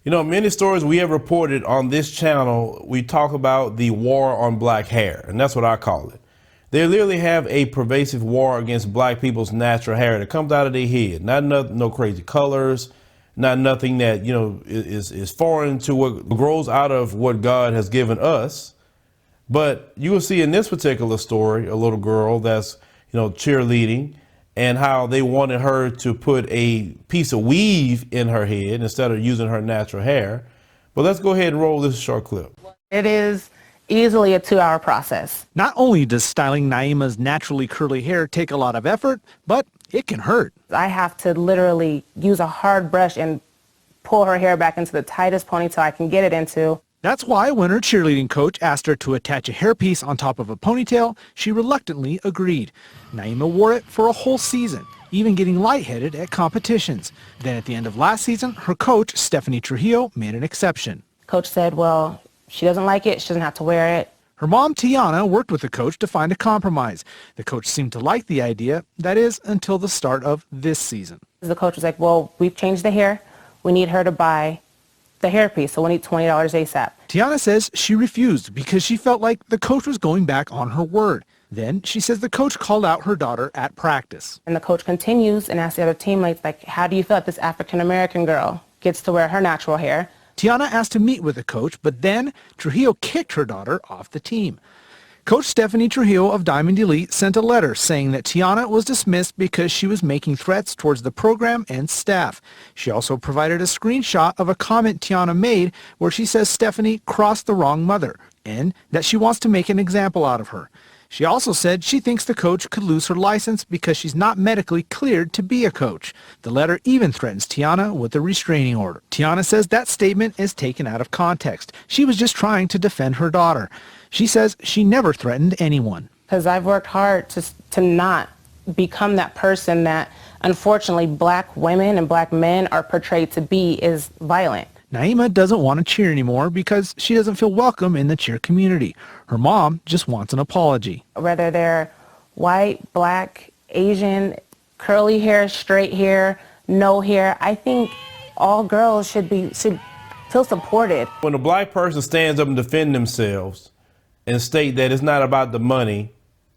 You know, many stories we have reported on this channel, we talk about the war on black hair, and that's what I call it. They literally have a pervasive war against black people's natural hair that comes out of their head. Not no crazy colors, not nothing that, you know, is foreign to what grows out of what God has given us. But you will see in this particular story, a little girl that's, you know, cheerleading, and how they wanted her to put a piece of weave in her head instead of using her natural hair. But let's go ahead and roll this short clip. It is easily a 2-hour process. Not only does styling Naima's naturally curly hair take a lot of effort, but it can hurt. I have to literally use a hard brush and pull her hair back into the tightest ponytail I can get it into. That's why when her cheerleading coach asked her to attach a hairpiece on top of a ponytail, she reluctantly agreed. Naima wore it for a whole season, even getting lightheaded at competitions. Then at the end of last season, her coach, Stephanie Trujillo, made an exception. Coach said, well, she doesn't like it, she doesn't have to wear it. Her mom, Tiana, worked with the coach to find a compromise. The coach seemed to like the idea, that is, until the start of this season. The coach was like, well, we've changed the hair. We need her to buy the hairpiece, so we need $20 ASAP. Tiana says she refused because she felt like the coach was going back on her word. Then she says the coach called out her daughter at practice. And the coach continues and asks the other teammates, like, how do you feel that this African-American girl gets to wear her natural hair? Tiana asked to meet with the coach, but then Trujillo kicked her daughter off the team. Coach Stephanie Trujillo of Diamond Elite sent a letter saying that Tiana was dismissed because she was making threats towards the program and staff. She also provided a screenshot of a comment Tiana made where she says Stephanie crossed the wrong mother and that she wants to make an example out of her. She also said she thinks the coach could lose her license because she's not medically cleared to be a coach. The letter even threatens Tiana with a restraining order. Tiana says that statement is taken out of context. She was just trying to defend her daughter. She says she never threatened anyone. Because I've worked hard to not become that person that, unfortunately, black women and black men are portrayed to be is violent. Naima doesn't want to cheer anymore because she doesn't feel welcome in the cheer community. Her mom just wants an apology. Whether they're white, black, Asian, curly hair, straight hair, no hair, I think all girls should feel supported. When a black person stands up and defend themselves and state that it's not about the money,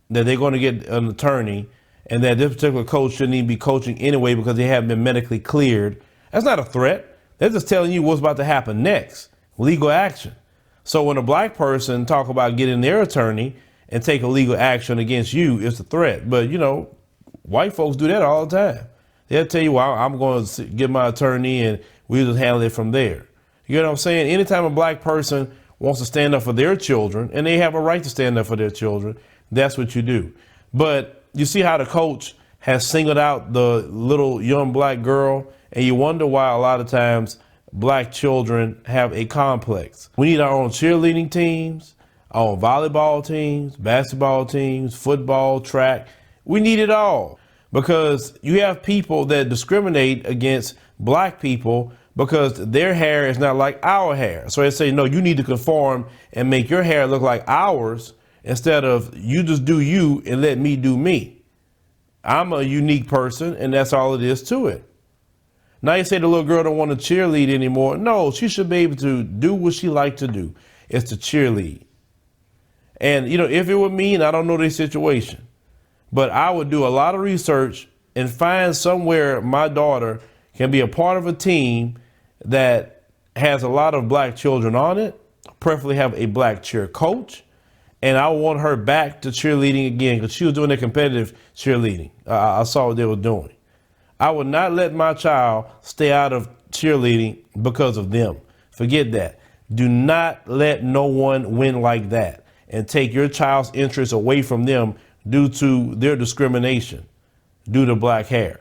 that they're going to get an attorney, and that this particular coach shouldn't even be coaching anyway because they haven't been medically cleared, that's not a threat. They're just telling you what's about to happen next, legal action. So when a black person talk about getting their attorney and take a legal action against you, it's a threat. But, you know, white folks do that all the time. They'll tell you, well, I'm going to get my attorney and we'll just handle it from there. You know what I'm saying? Anytime a black person wants to stand up for their children, and they have a right to stand up for their children, that's what you do. But you see how the coach has singled out the little young black girl, and you wonder why a lot of times black children have a complex. We need our own cheerleading teams, our own volleyball teams, basketball teams, football, track. We need it all because you have people that discriminate against black people because their hair is not like our hair. So they say, no, you need to conform and make your hair look like ours instead of you just do you and let me do me. I'm a unique person, and that's all it is to it. Now you say the little girl don't want to cheerlead anymore. No, she should be able to do what she likes to do. It's to cheerlead. And, you know, if it were me, and I don't know their situation, but I would do a lot of research and find somewhere my daughter can be a part of a team that has a lot of black children on it, preferably have a black cheer coach. And I want her back to cheerleading again because she was doing a competitive cheerleading. I saw what they were doing. I would not let my child stay out of cheerleading because of them. Forget that. Do not let no one win like that and take your child's interest away from them due to their discrimination, due to black hair.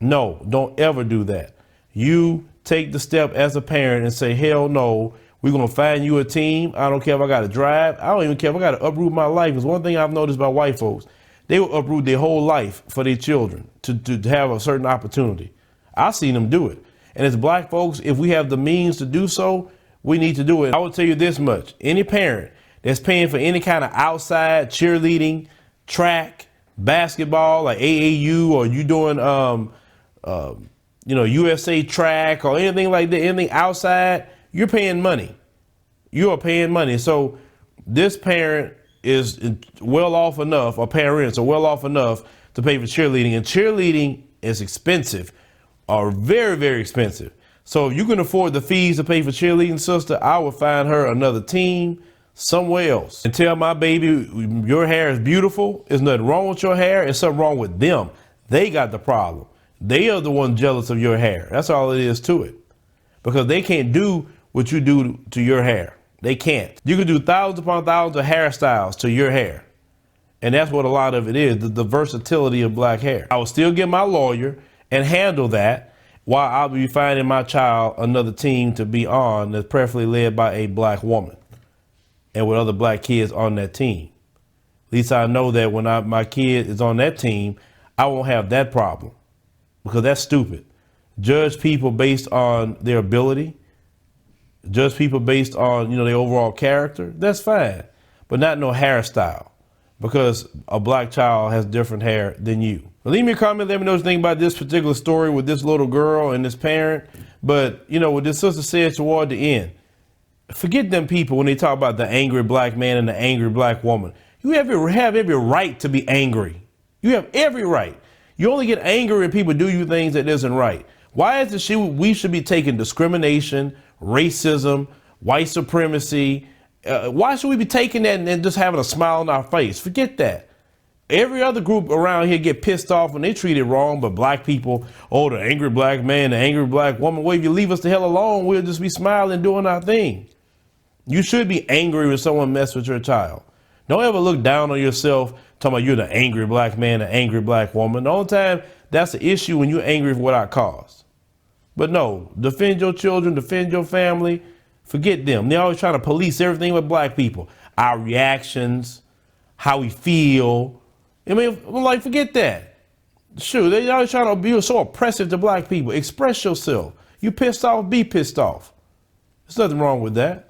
No, don't ever do that. You take the step as a parent and say, hell no, we're going to find you a team. I don't care if I got to drive. I don't even care if I got to uproot my life. Because one thing I've noticed about white folks, they will uproot their whole life for their children to have a certain opportunity. I've seen them do it. And as black folks, if we have the means to do so, we need to do it. I will tell you this much. Any parent that's paying for any kind of outside cheerleading, track, basketball, like AAU, or you doing USA track or anything like that, anything outside, you're paying money. You are paying money. So this parent is well off enough, or parents are well off enough to pay for cheerleading. And cheerleading is expensive, or very, very expensive. So if you can afford the fees to pay for cheerleading, sister, I would find her another team somewhere else. And tell my baby, your hair is beautiful. There's nothing wrong with your hair. There's something wrong with them. They got the problem. They are the one jealous of your hair. That's all it is to it. Because they can't do what you do to your hair. They can't. You can do thousands upon thousands of hairstyles to your hair. And that's what a lot of it is, the versatility of black hair. I will still get my lawyer and handle that, while I'll be finding my child another team to be on that's preferably led by a black woman and with other black kids on that team. At least I know that when my kid is on that team, I won't have that problem, because that's stupid. Judge people based on their ability, judge people based on, their overall character, that's fine, but not no hairstyle, because a black child has different hair than you. Leave me a comment, let me know what you think about this particular story with this little girl and this parent. But, what this sister said toward the end, forget them people when they talk about the angry black man and the angry black woman. You have every right to be angry. You have every right. You only get angry when people do you things that isn't right. Why is it we should be taking discrimination, racism, white supremacy? Why should we be taking that and just having a smile on our face? Forget that. Every other group around here get pissed off when they treat it wrong, but black people, the angry black man, the angry black woman. Well, if you leave us the hell alone, we'll just be smiling, doing our thing. You should be angry when someone messes with your child. Don't ever look down on yourself talking about you're the angry black man, the angry black woman. The only time that's the issue when you're angry for without cause. But no, defend your children, defend your family. Forget them. They're always trying to police everything with black people. Our reactions, how we feel. Forget that. Shoot, they always trying to be so oppressive to black people. Express yourself. You pissed off, be pissed off. There's nothing wrong with that.